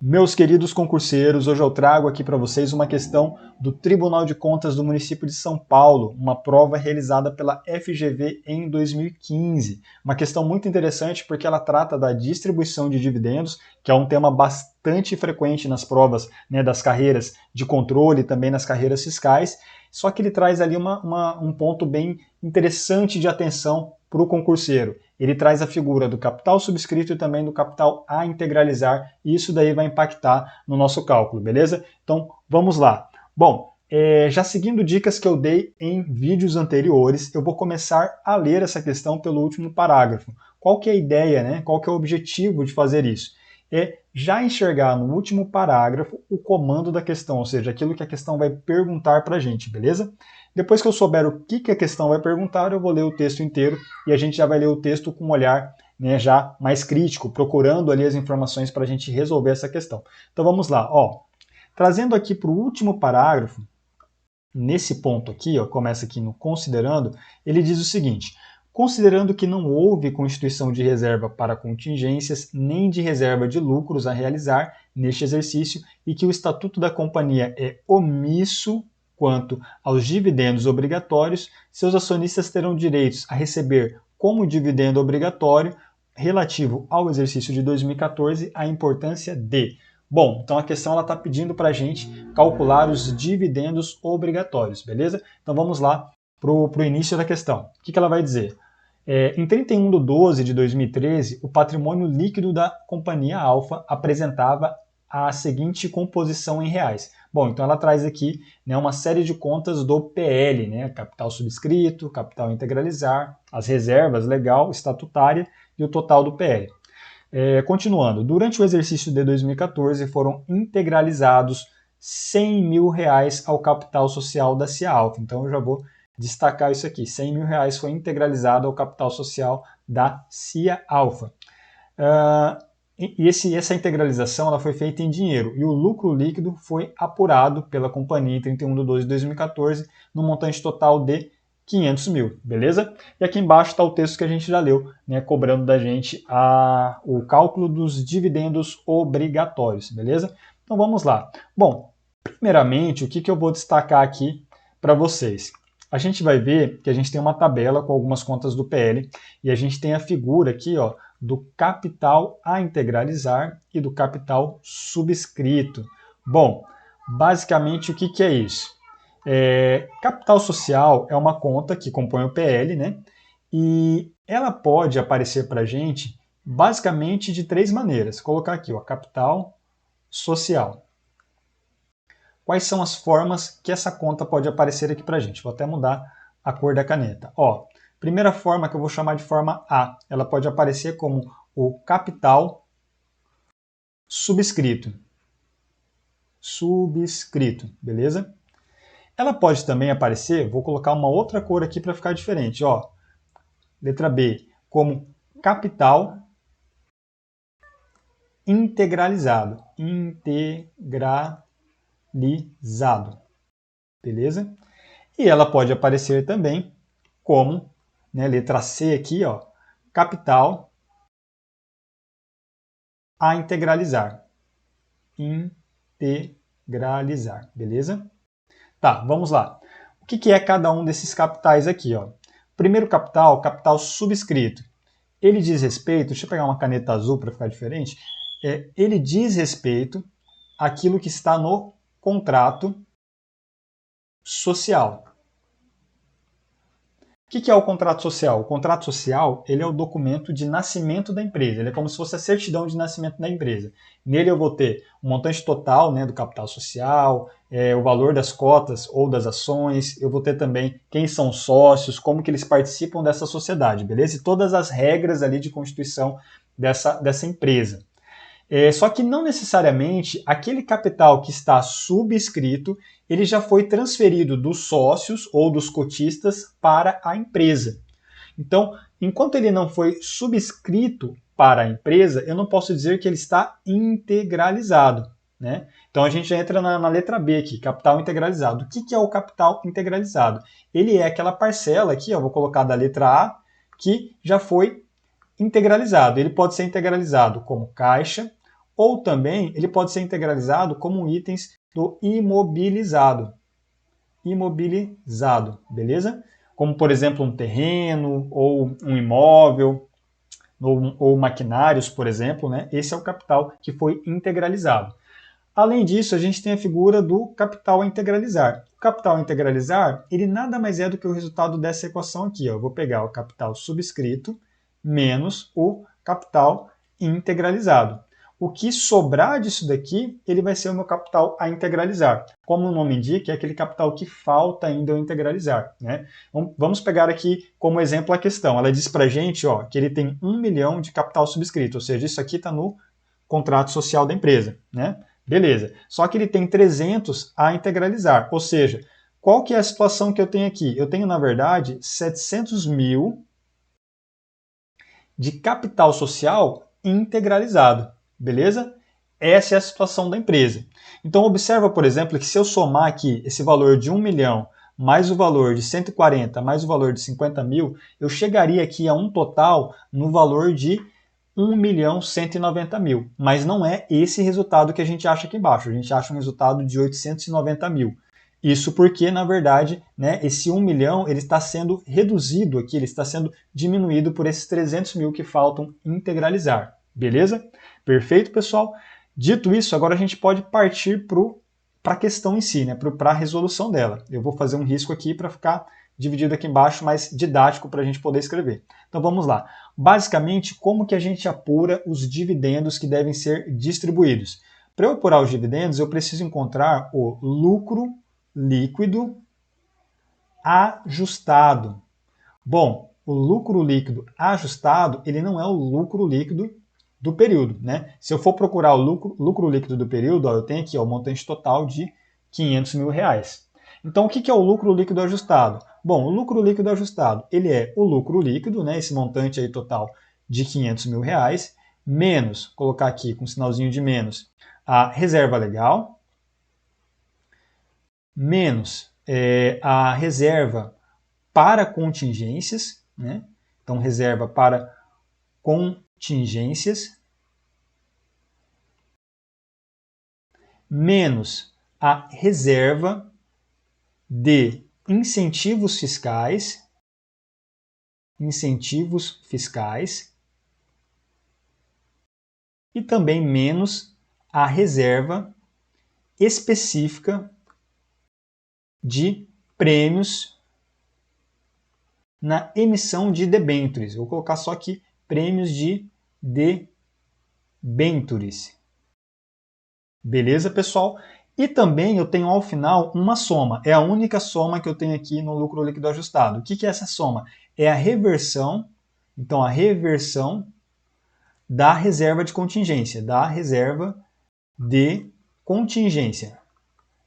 Meus queridos concurseiros, hoje eu trago aqui para vocês uma questão do Tribunal de Contas do município de São Paulo, uma prova realizada pela FGV em 2015. Uma questão muito interessante porque ela trata da distribuição de dividendos, que é um tema bastante frequente nas provas, né, das carreiras de controle e também nas carreiras fiscais, só que ele traz ali um ponto bem interessante de atenção para o concurseiro. Ele traz a figura do capital subscrito e também do capital a integralizar, e isso daí vai impactar no nosso cálculo, beleza? Então, vamos lá. Bom, já seguindo dicas que eu dei em vídeos anteriores, eu vou começar a ler essa questão pelo último parágrafo. Qual que é a ideia, né? Qual que é o objetivo de fazer isso? É já enxergar no último parágrafo o comando da questão, ou seja, aquilo que a questão vai perguntar para a gente, beleza? Depois que eu souber o que a questão vai perguntar, eu vou ler o texto inteiro e a gente já vai ler o texto com um olhar, né, já mais crítico, procurando ali as informações para a gente resolver essa questão. Então vamos lá, ó. Trazendo aqui para o último parágrafo, nesse ponto aqui, ó, começa aqui no considerando, ele diz o seguinte: considerando que não houve constituição de reserva para contingências nem de reserva de lucros a realizar neste exercício e que o estatuto da companhia é omisso quanto aos dividendos obrigatórios, seus acionistas terão direitos a receber como dividendo obrigatório relativo ao exercício de 2014 a importância de. Bom, então a questão está pedindo para a gente calcular os dividendos obrigatórios, beleza? Então vamos lá para o início da questão. O que ela vai dizer? Em 31 de 12 de 2013, o patrimônio líquido da companhia Alfa apresentava a seguinte composição em reais. Bom, então ela traz aqui, né, uma série de contas do PL, né, capital subscrito, capital integralizar, as reservas legal, estatutária e o total do PL. Continuando, durante o exercício de 2014 foram integralizados R$100 mil ao capital social da CIA Alfa. Então eu já vou destacar isso aqui, R$100 mil foi integralizado ao capital social da CIA Alfa. Essa integralização ela foi feita em dinheiro e o lucro líquido foi apurado pela companhia em 31 de 12 de 2014 no montante total de 500 mil, beleza? E aqui embaixo está o texto que a gente já leu, né, cobrando da gente o cálculo dos dividendos obrigatórios, beleza? Então vamos lá. Bom, primeiramente, o que eu vou destacar aqui para vocês? A gente vai ver que a gente tem uma tabela com algumas contas do PL e a gente tem a figura aqui, ó, do capital a integralizar e do capital subscrito. Bom, basicamente o que é isso? Capital social é uma conta que compõe o PL, né? E ela pode aparecer para a gente basicamente de três maneiras. Vou colocar aqui, ó, capital social. Quais são as formas que essa conta pode aparecer aqui para a gente? Vou até mudar a cor da caneta. Ó, primeira forma que eu vou chamar de forma A, ela pode aparecer como o capital subscrito. Subscrito, beleza? Ela pode também aparecer, vou colocar uma outra cor aqui para ficar diferente, ó. Letra B, como capital integralizado. Integralizado. Beleza? E ela pode aparecer também como, né, letra C aqui, ó, capital a integralizar. Integralizar, beleza? Tá, vamos lá. O que é cada um desses capitais aqui, ó? Primeiro capital, capital subscrito. Ele diz respeito, deixa eu pegar uma caneta azul para ficar diferente. Ele diz respeito àquilo que está no contrato social. O que é o contrato social? O contrato social ele é o documento de nascimento da empresa. Ele é como se fosse a certidão de nascimento da empresa. Nele eu vou ter o montante total, né, do capital social, o valor das cotas ou das ações. Eu vou ter também quem são sócios, como que eles participam dessa sociedade, beleza? E todas as regras ali de constituição dessa empresa. Só que não necessariamente aquele capital que está subscrito ele já foi transferido dos sócios ou dos cotistas para a empresa. Então, enquanto ele não foi subscrito para a empresa, eu não posso dizer que ele está integralizado, né? Então a gente já entra na letra B aqui, capital integralizado. O que é o capital integralizado? Ele é aquela parcela aqui, ó, vou colocar da letra A, que já foi integralizado. Ele pode ser integralizado como caixa ou também ele pode ser integralizado como itens do imobilizado. Imobilizado, beleza? Como, por exemplo, um terreno, ou um imóvel, ou maquinários, por exemplo, né? Esse é o capital que foi integralizado. Além disso, a gente tem a figura do capital a integralizar. O capital a integralizar, ele nada mais é do que o resultado dessa equação aqui. Ó. Eu vou pegar o capital subscrito menos o capital integralizado. O que sobrar disso daqui, ele vai ser o meu capital a integralizar. Como o nome indica, é aquele capital que falta ainda eu integralizar. Né? Vamos pegar aqui como exemplo a questão. Ela diz para a gente ó, que ele tem 1 milhão de capital subscrito, ou seja, isso aqui está no contrato social da empresa. Né? Beleza. Só que ele tem 300 a integralizar, ou seja, qual que é a situação que eu tenho aqui? Eu tenho, na verdade, 700 mil de capital social integralizado, beleza? Essa é a situação da empresa. Então, observa, por exemplo, que se eu somar aqui esse valor de 1 milhão mais o valor de 140 mais o valor de 50 mil, eu chegaria aqui a um total no valor de 1.190.000, mas não é esse resultado que a gente acha aqui embaixo, a gente acha um resultado de 890 mil. Isso porque, na verdade, né, esse 1 milhão ele está sendo reduzido aqui, ele está sendo diminuído por esses 300 mil que faltam integralizar. Beleza? Perfeito, pessoal? Dito isso, agora a gente pode partir para a questão em si, né, para a resolução dela. Eu vou fazer um risco aqui para ficar dividido aqui embaixo, mais didático para a gente poder escrever. Então vamos lá. Basicamente, como que a gente apura os dividendos que devem ser distribuídos? Para eu apurar os dividendos, eu preciso encontrar o lucro líquido ajustado. Bom, o lucro líquido ajustado, ele não é o lucro líquido do período, né? Se eu for procurar o lucro líquido do período, ó, eu tenho aqui ó, o montante total de 500 mil reais. Então, o que é o lucro líquido ajustado? Bom, o lucro líquido ajustado, ele é o lucro líquido, né, esse montante aí total de 500 mil reais, menos, colocar aqui com um sinalzinho de menos, a reserva legal, menos a reserva para contingências, né? Então, reserva para contingências, menos a reserva de incentivos fiscais, e também menos a reserva específica de prêmios na emissão de debêntures. Vou colocar só aqui prêmios de debêntures. Beleza, pessoal? E também eu tenho ao final uma soma. É a única soma que eu tenho aqui no lucro líquido ajustado. O que é essa soma? É a reversão, então a reversão da reserva de contingência,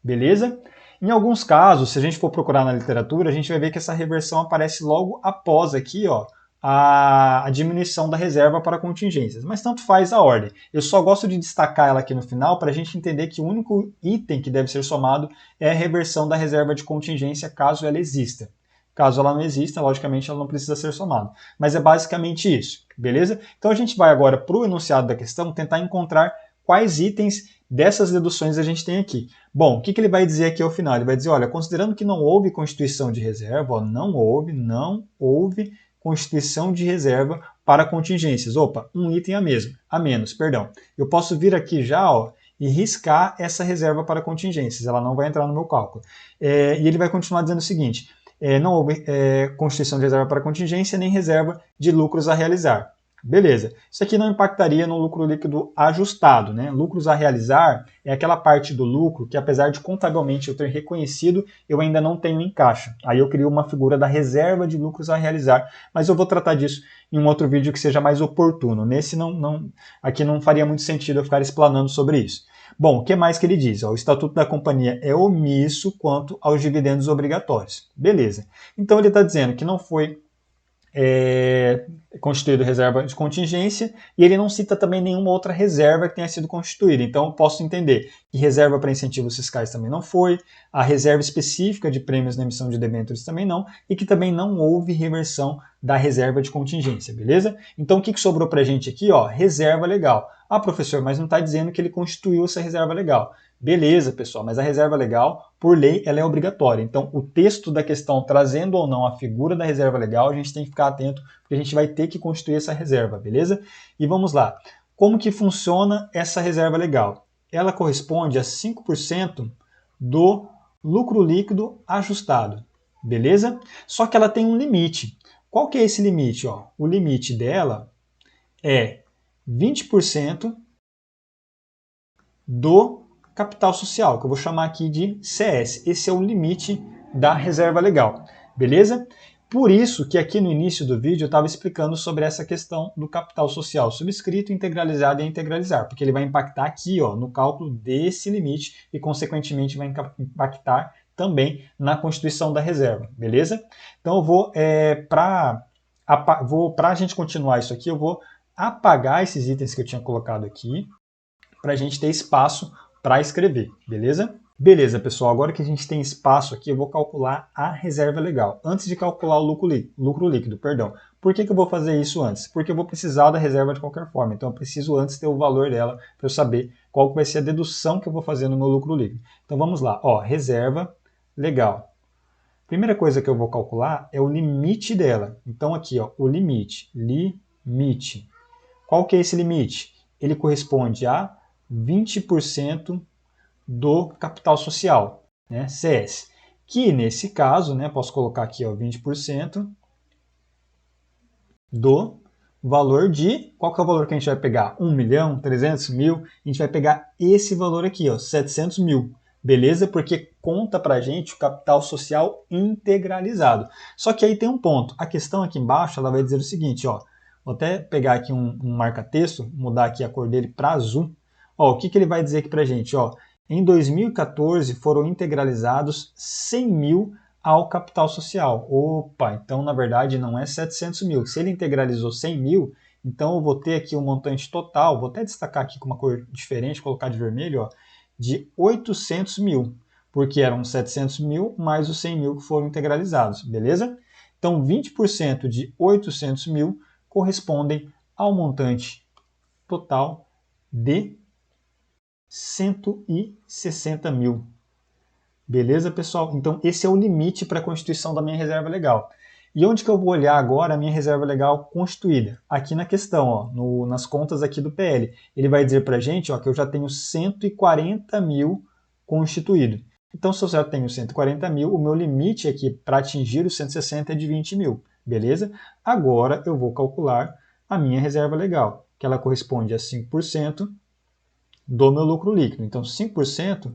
Beleza? Em alguns casos, se a gente for procurar na literatura, a gente vai ver que essa reversão aparece logo após aqui, ó, a diminuição da reserva para contingências, mas tanto faz a ordem. Eu só gosto de destacar ela aqui no final para a gente entender que o único item que deve ser somado é a reversão da reserva de contingência, caso ela exista. Caso ela não exista, logicamente ela não precisa ser somada. Mas é basicamente isso, beleza? Então a gente vai agora para o enunciado da questão tentar encontrar quais itens dessas deduções a gente tem aqui. Bom, o que ele vai dizer aqui ao final? Ele vai dizer, olha, considerando que não houve constituição de reserva, ó, não houve constituição de reserva para contingências. Opa, um item a menos, perdão. Eu posso vir aqui já ó, e riscar essa reserva para contingências, ela não vai entrar no meu cálculo. E ele vai continuar dizendo o seguinte, não houve constituição de reserva para contingência, nem reserva de lucros a realizar. Beleza, isso aqui não impactaria no lucro líquido ajustado, né? Lucros a realizar é aquela parte do lucro que, apesar de contabilmente eu ter reconhecido, eu ainda não tenho em caixa. Aí eu crio uma figura da reserva de lucros a realizar, mas eu vou tratar disso em um outro vídeo que seja mais oportuno. Nesse aqui não faria muito sentido eu ficar explanando sobre isso. Bom, o que mais que ele diz? O Estatuto da Companhia é omisso quanto aos dividendos obrigatórios. Beleza. Então ele está dizendo que não foi constituído reserva de contingência, e ele não cita também nenhuma outra reserva que tenha sido constituída. Então, eu posso entender que reserva para incentivos fiscais também não foi, a reserva específica de prêmios na emissão de debêntures também não, e que também não houve reversão da reserva de contingência, beleza? Então, o que sobrou para a gente aqui? Ó, reserva legal. Ah, professor, mas não está dizendo que ele constituiu essa reserva legal. Beleza, pessoal, mas a reserva legal, por lei, ela é obrigatória. Então, o texto da questão, trazendo ou não a figura da reserva legal, a gente tem que ficar atento, porque a gente vai ter que constituir essa reserva, beleza? E vamos lá. Como que funciona essa reserva legal? Ela corresponde a 5% do lucro líquido ajustado, beleza? Só que ela tem um limite. Qual que é esse limite? Ó? O limite dela é 20% do capital social, que eu vou chamar aqui de CS. Esse é o limite da reserva legal, beleza? Por isso que aqui no início do vídeo eu estava explicando sobre essa questão do capital social subscrito, integralizado e integralizar, porque ele vai impactar aqui, ó, no cálculo desse limite e, consequentemente, vai impactar também na constituição da reserva, beleza? Então eu vou, para a gente continuar isso aqui, eu vou apagar esses itens que eu tinha colocado aqui, para a gente ter espaço para escrever, beleza? Beleza, pessoal, agora que a gente tem espaço aqui, eu vou calcular a reserva legal, antes de calcular o lucro líquido, perdão. Por que eu vou fazer isso antes? Porque eu vou precisar da reserva de qualquer forma, então eu preciso antes ter o valor dela para eu saber qual que vai ser a dedução que eu vou fazer no meu lucro líquido. Então vamos lá, ó, reserva legal. Primeira coisa que eu vou calcular é o limite dela. Então aqui, ó, o limite. Qual que é esse limite? Ele corresponde a 20% do capital social, né, CS. Que nesse caso, né, posso colocar aqui, ó, 20% do valor de... Qual que é o valor que a gente vai pegar? 1 milhão, 300 mil? A gente vai pegar esse valor aqui, ó, 700 mil. Beleza? Porque conta pra gente o capital social integralizado. Só que aí tem um ponto. A questão aqui embaixo, ela vai dizer o seguinte, ó. Vou até pegar aqui um marca-texto, mudar aqui a cor dele para azul. Ó, o que ele vai dizer aqui pra gente? Ó, em 2014 foram integralizados 100 mil ao capital social. Opa, então na verdade não é 700 mil. Se ele integralizou 100 mil, então eu vou ter aqui um montante total, vou até destacar aqui com uma cor diferente, colocar de vermelho, ó, de 800 mil, porque eram 700 mil mais os 100 mil que foram integralizados, beleza? Então 20% de 800 mil correspondem ao montante total de 160 mil. Beleza, pessoal? Então esse é o limite para a constituição da minha reserva legal. E onde que eu vou olhar agora a minha reserva legal constituída? Aqui na questão, ó, nas contas aqui do PL. Ele vai dizer para a gente, ó, que eu já tenho 140 mil constituído. Então, se eu já tenho 140 mil, o meu limite aqui para atingir os 160 é de 20 mil. Beleza? Agora eu vou calcular a minha reserva legal, que ela corresponde a 5% do meu lucro líquido. Então, 5%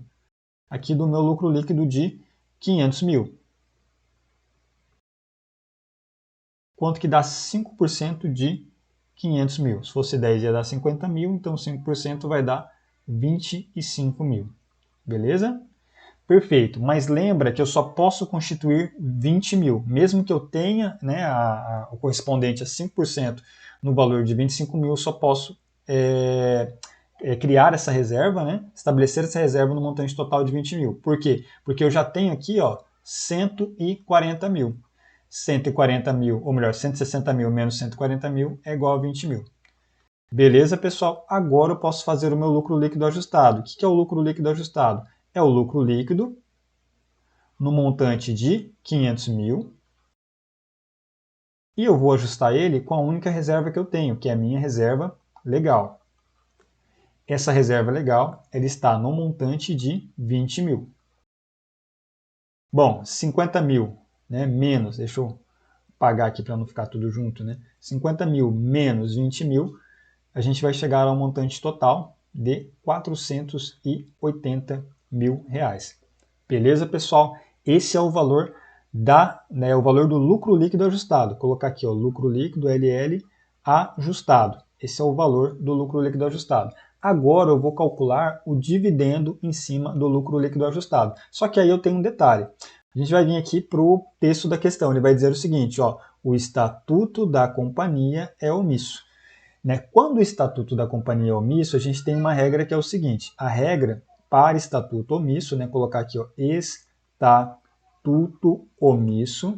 aqui do meu lucro líquido de 500 mil. Quanto que dá 5% de 500 mil? Se fosse 10 ia dar 50 mil, então 5% vai dar 25 mil. Beleza? Perfeito, mas lembra que eu só posso constituir 20 mil, mesmo que eu tenha, né, o correspondente a 5% no valor de 25 mil, eu só posso criar essa reserva, né, estabelecer essa reserva no montante total de 20 mil. Por quê? Porque eu já tenho aqui, ó, 140 mil. 140 mil, ou melhor, 160 mil menos 140 mil é igual a 20 mil. Beleza, pessoal? Agora eu posso fazer o meu lucro líquido ajustado. O que é o lucro líquido ajustado? É o lucro líquido no montante de 500 mil e eu vou ajustar ele com a única reserva que eu tenho, que é a minha reserva legal. Essa reserva legal ela está no montante de 20 mil. Bom, 50 mil, né, menos, deixa eu pagar aqui para não ficar tudo junto, né? 50 mil menos 20 mil, a gente vai chegar ao montante total de 480 mil reais. Beleza, pessoal? Esse é o valor o valor do lucro líquido ajustado. Vou colocar aqui, ó, lucro líquido LL ajustado. Esse é o valor do lucro líquido ajustado. Agora eu vou calcular o dividendo em cima do lucro líquido ajustado. Só que aí eu tenho um detalhe. A gente vai vir aqui para o texto da questão. Ele vai dizer o seguinte, ó, o estatuto da companhia é omisso. Né? Quando o estatuto da companhia é omisso, a gente tem uma regra que é o seguinte, a regra para estatuto omisso, né, colocar aqui, ó, estatuto omisso,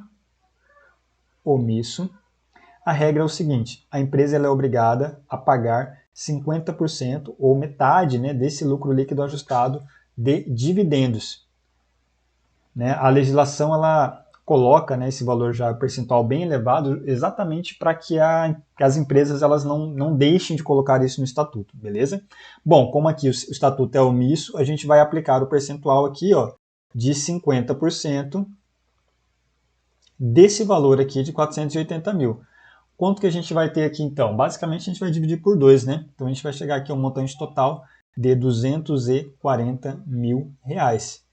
a regra é o seguinte, a empresa ela é obrigada a pagar 50% ou metade, né, desse lucro líquido ajustado de dividendos. Né? A legislação ela coloca, né, esse valor já percentual bem elevado exatamente para que as empresas elas não deixem de colocar isso no estatuto, beleza? Bom, como aqui o estatuto é omisso, a gente vai aplicar o percentual aqui, ó, de 50% desse valor aqui de 480 mil. Quanto que a gente vai ter aqui então? Basicamente a gente vai dividir por 2, né? Então a gente vai chegar aqui a um montante total de 240 mil reais.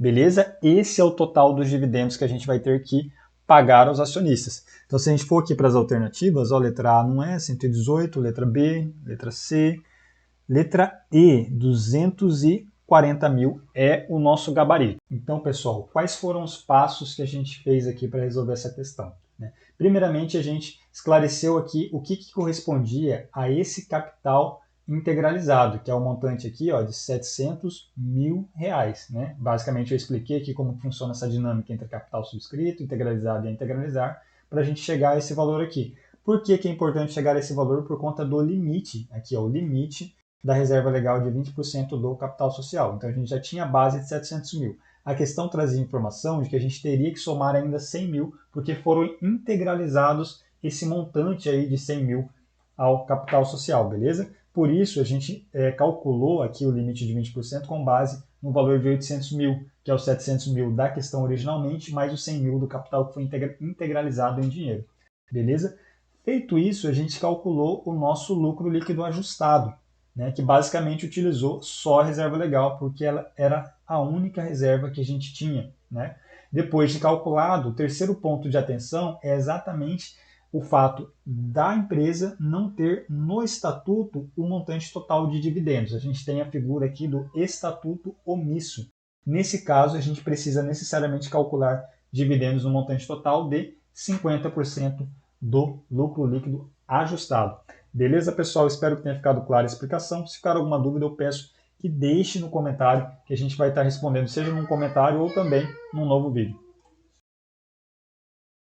Beleza? Esse é o total dos dividendos que a gente vai ter que pagar aos acionistas. Então, se a gente for aqui para as alternativas, ó, letra A não é 118, letra B, letra C, letra E, 240 mil é o nosso gabarito. Então, pessoal, quais foram os passos que a gente fez aqui para resolver essa questão? Né? Primeiramente, a gente esclareceu aqui o que correspondia a esse capital integralizado, que é o montante aqui, ó, de 700 mil reais. Né? Basicamente, eu expliquei aqui como funciona essa dinâmica entre capital subscrito, integralizado e a integralizar, para a gente chegar a esse valor aqui. Por que é importante chegar a esse valor? Por conta do limite, aqui ó, o limite da reserva legal de 20% do capital social. Então, a gente já tinha a base de 700 mil. A questão trazia informação de que a gente teria que somar ainda 100 mil, porque foram integralizados esse montante aí de 100 mil ao capital social, beleza? Por isso, a gente calculou aqui o limite de 20% com base no valor de 800 mil, que é os 700 mil da questão originalmente, mais os 100 mil do capital que foi integralizado em dinheiro, beleza? Feito isso, a gente calculou o nosso lucro líquido ajustado, né, que basicamente utilizou só a reserva legal, porque ela era a única reserva que a gente tinha. Né? Depois de calculado, o terceiro ponto de atenção é exatamente o fato da empresa não ter no estatuto o montante total de dividendos. A gente tem a figura aqui do estatuto omisso. Nesse caso, a gente precisa necessariamente calcular dividendos no montante total de 50% do lucro líquido ajustado. Beleza, pessoal? Espero que tenha ficado clara a explicação. Se ficar alguma dúvida, eu peço que deixe no comentário, que a gente vai estar respondendo, seja num comentário ou também num novo vídeo.